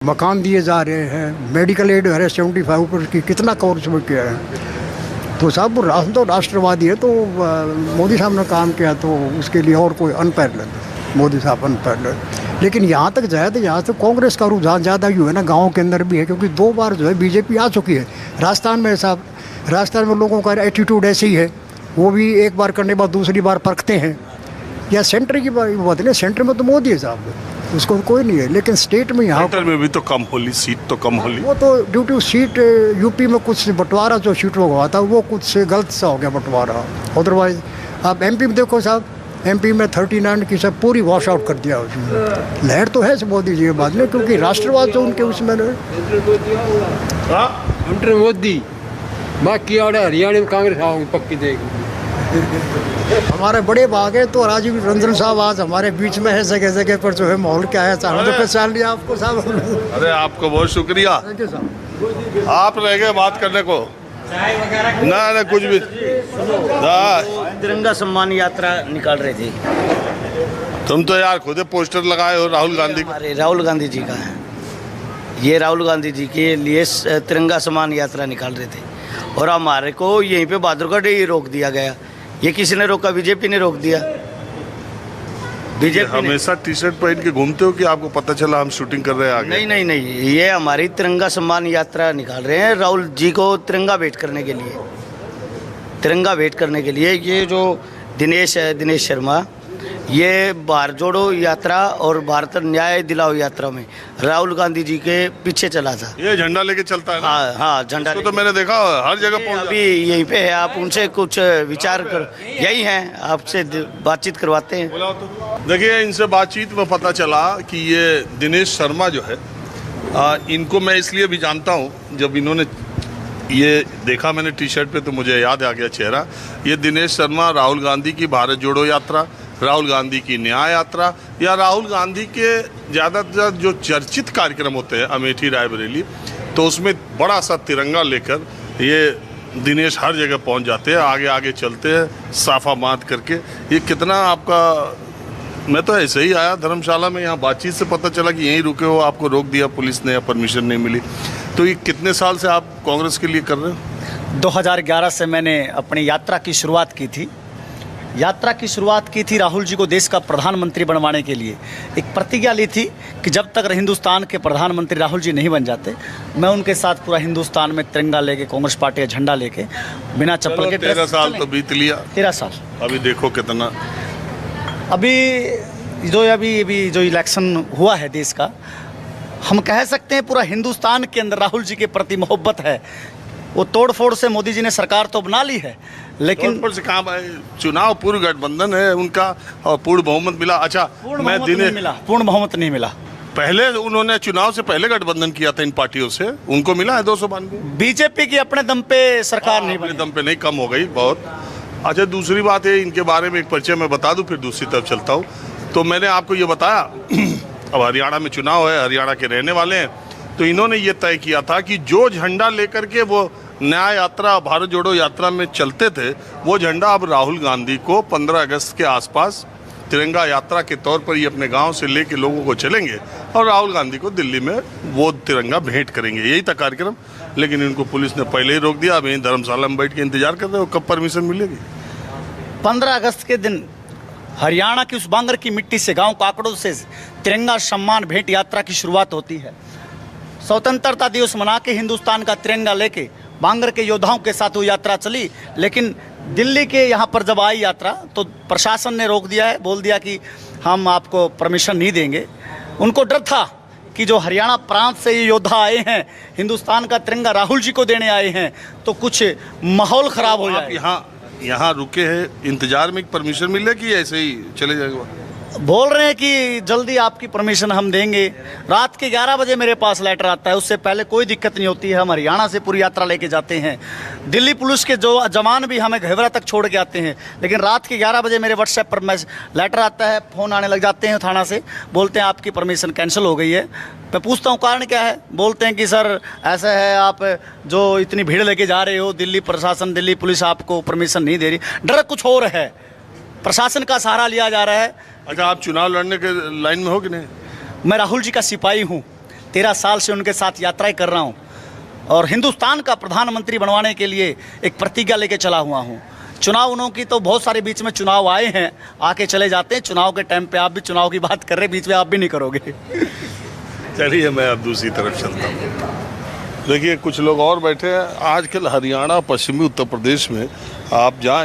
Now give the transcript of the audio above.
मकान दिए जा रहे हैं, मेडिकल एड है 75% की, कितना कोर्स में किया है। तो साहब राष्ट्र तो राष्ट्रवादी है, तो मोदी साहब ने काम किया तो उसके लिए और कोई अनपैरेलल, मोदी साहब अनपैरेलल। लेकिन यहाँ तक जाए तो यहाँ से कांग्रेस का रुझान ज़्यादा ही है ना, गाँव के अंदर भी है, क्योंकि 2 बार जो है बीजेपी आ चुकी है। राजस्थान में साहब, राजस्थान में लोगों का एटीट्यूड ऐसे ही है, वो भी एक बार करने के बाद दूसरी बार परखते हैं। या सेंटर की बात नहीं, सेंटर में तो मोदी है साहब, उसको कोई नहीं है। लेकिन स्टेट में यहाँ सेंटर में भी तो कम होली, सीट तो कम होली। वो तो ड्यू टू सीट यूपी में कुछ बंटवारा जो सीटों का हुआ था वो कुछ गलत सा हो गया बंटवारा। अदरवाइज आप एमपी में देखो साहब, एमपी में 39 की सब पूरी वॉश आउट कर दिया उसने। लहर तो है मोदी जी के बाद में, क्योंकि राष्ट्रवाद जो उनके उसमें मोदी बाकी और हरियाणा में कांग्रेस आओगी पक्की देगी। हमारे बड़े भाग है तो राजीव रंजन साहब आज हमारे बीच में है, जगह जगह पर जो है माहौल क्या है हमें तो पहचान लिया आपको साहब। अरे आपको बहुत शुक्रिया, थैंक यू साहब। आप रह गए बात करने को। ना कुछ भी तिरंगा सम्मान यात्रा निकाल रहे थे। तुम तो यार खुद पोस्टर लगाए हो राहुल गांधी का। अरे राहुल गांधी जी का है ये, राहुल गांधी जी के लिए तिरंगा सम्मान यात्रा निकाल रहे थे और हमारे को यहीं पे बहादुरगढ़ ही रोक दिया गया। ये किसी ने रोका? बीजेपी ने रोक दिया। बीजेपी हमेशा टी शर्ट पहन के घूमते हो कि आपको पता चला हम शूटिंग कर रहे हैं आगे? नहीं, ये हमारी तिरंगा सम्मान यात्रा निकाल रहे हैं राहुल जी को तिरंगा भेंट करने के लिए। तिरंगा भेंट करने के लिए ये जो दिनेश है, दिनेश शर्मा, ये भारत जोड़ो यात्रा और भारत न्याय दिलाओ यात्रा में राहुल गांधी जी के पीछे चला था। ये झंडा लेके चलता है ना? हाँ झंडा तो मैंने देखा हर जगह पहुंच। अभी यहीं पे है, आप उनसे कुछ विचार कर, यही हैं, आपसे बातचीत करवाते हैं। बुलाओ तो। देखिए इनसे बातचीत में पता चला कि ये दिनेश शर्मा जो है, इनको मैं इसलिए भी जानता हूँ, जब इन्होंने ये देखा मैंने टी शर्ट पे तो मुझे याद आ गया चेहरा। ये दिनेश शर्मा राहुल गांधी की भारत जोड़ो यात्रा, राहुल गांधी की न्याय यात्रा, या राहुल गांधी के ज़्यादातर जो चर्चित कार्यक्रम होते हैं अमेठी रायबरेली, तो उसमें बड़ा सा तिरंगा लेकर ये दिनेश हर जगह पहुंच जाते हैं, आगे आगे चलते हैं साफा बांध करके। ये कितना आपका, मैं तो ऐसे ही आया धर्मशाला में, यहाँ बातचीत से पता चला कि यहीं रुके हो, आपको रोक दिया पुलिस ने या परमिशन नहीं मिली। तो ये कितने साल से आप कांग्रेस के लिए कर रहे हो? 2011 से मैंने अपनी यात्रा की शुरुआत की थी। यात्रा की शुरुआत की थी राहुल जी को देश का प्रधानमंत्री बनवाने के लिए। एक प्रतिज्ञा ली थी कि जब तक हिंदुस्तान के प्रधानमंत्री राहुल जी नहीं बन जाते, मैं उनके साथ पूरा हिंदुस्तान में तिरंगा लेके, कांग्रेस पार्टी का झंडा लेके, बिना चप्पल के। 13 साल तो बीत लिया। 13 साल। अभी देखो कितना, अभी जो इलेक्शन हुआ है देश का, हम कह सकते हैं पूरा हिंदुस्तान के अंदर राहुल जी के प्रति मोहब्बत है। वो तोड़ फोड़ से मोदी जी ने सरकार तो बना ली है, लेकिन से काम है, चुनाव पूर्व गठबंधन है उनका और पूर्ण बहुमत मिला। अच्छा, पूर्ण बहुमत नहीं मिला। पहले उन्होंने चुनाव से पहले गठबंधन किया था इन पार्टियों से, उनको मिला है 292। बीजेपी की अपने दम पे सरकार नहीं अपने बनी। दम पे नहीं, कम हो गई बहुत। अच्छा, दूसरी बात है, इनके बारे में एक परिचय मैं बता दूं, फिर दूसरी तरफ चलता हूँ। तो मैंने आपको ये बताया अब हरियाणा में चुनाव है, हरियाणा के रहने वाले हैं, तो इन्होंने ये तय किया था कि जो झंडा लेकर के वो न्याय यात्रा, भारत जोड़ो यात्रा में चलते थे, वो झंडा अब राहुल गांधी को 15 अगस्त के आसपास तिरंगा यात्रा के तौर पर ये अपने गांव से लेके लोगों को चलेंगे और राहुल गांधी को दिल्ली में वो तिरंगा भेंट करेंगे। यही था कार्यक्रम, लेकिन इनको पुलिस ने पहले ही रोक दिया। अब यहीं धर्मशाला में बैठ के इंतजार कर रहे हो कब परमिशन मिलेगी। 15 अगस्त के दिन हरियाणा की उस बांगर की मिट्टी से, गांव काकड़ों से तिरंगा सम्मान भेंट यात्रा की शुरुआत होती है। स्वतंत्रता दिवस मना के हिंदुस्तान का तिरंगा लेके बांगर के योद्धाओं के साथ वो यात्रा चली। लेकिन दिल्ली के यहाँ पर जब आई यात्रा तो प्रशासन ने रोक दिया है, बोल दिया कि हम आपको परमिशन नहीं देंगे। उनको डर था कि जो हरियाणा प्रांत से ये योद्धा आए हैं, हिंदुस्तान का तिरंगा राहुल जी को देने आए हैं, तो कुछ माहौल ख़राब हो जाए। यहाँ रुके हैं इंतजार में परमिशन मिले कि ऐसे ही चले जाएगा? बोल रहे हैं कि जल्दी आपकी परमिशन हम देंगे। रात के 11 बजे मेरे पास लेटर आता है, उससे पहले कोई दिक्कत नहीं होती है। हम हरियाणा से पूरी यात्रा लेके जाते हैं। दिल्ली पुलिस के जो जवान भी हमें घेवरा तक छोड़ के आते हैं, लेकिन रात के 11 बजे मेरे व्हाट्सएप पर लेटर आता है, फ़ोन आने लग जाते हैं थाना से, बोलते हैं आपकी परमिशन कैंसिल हो गई है। मैं पूछता हूँ कारण क्या है, बोलते हैं कि सर ऐसा है, आप जो इतनी भीड़ लेके जा रहे हो, दिल्ली प्रशासन, दिल्ली पुलिस आपको परमिशन नहीं दे रही। डर कुछ और है, प्रशासन का सहारा लिया जा रहा है। अच्छा, आप चुनाव लड़ने के लाइन में हो कि नहीं? मैं राहुल जी का सिपाही हूँ, 13 साल से उनके साथ यात्राएं कर रहा हूँ और हिंदुस्तान का प्रधानमंत्री बनवाने के लिए एक प्रतिज्ञा लेके चला हुआ हूँ। चुनावों की तो बहुत सारे बीच में चुनाव आए हैं, आके चले जाते हैं। चुनाव के टाइम पे आप भी चुनाव की बात कर रहे, बीच में आप भी नहीं करोगे। चलिए मैं अब दूसरी तरफ चलता हूँ। देखिए कुछ लोग और बैठे हैं। आजकल हरियाणा, पश्चिमी उत्तर प्रदेश में आप जाएं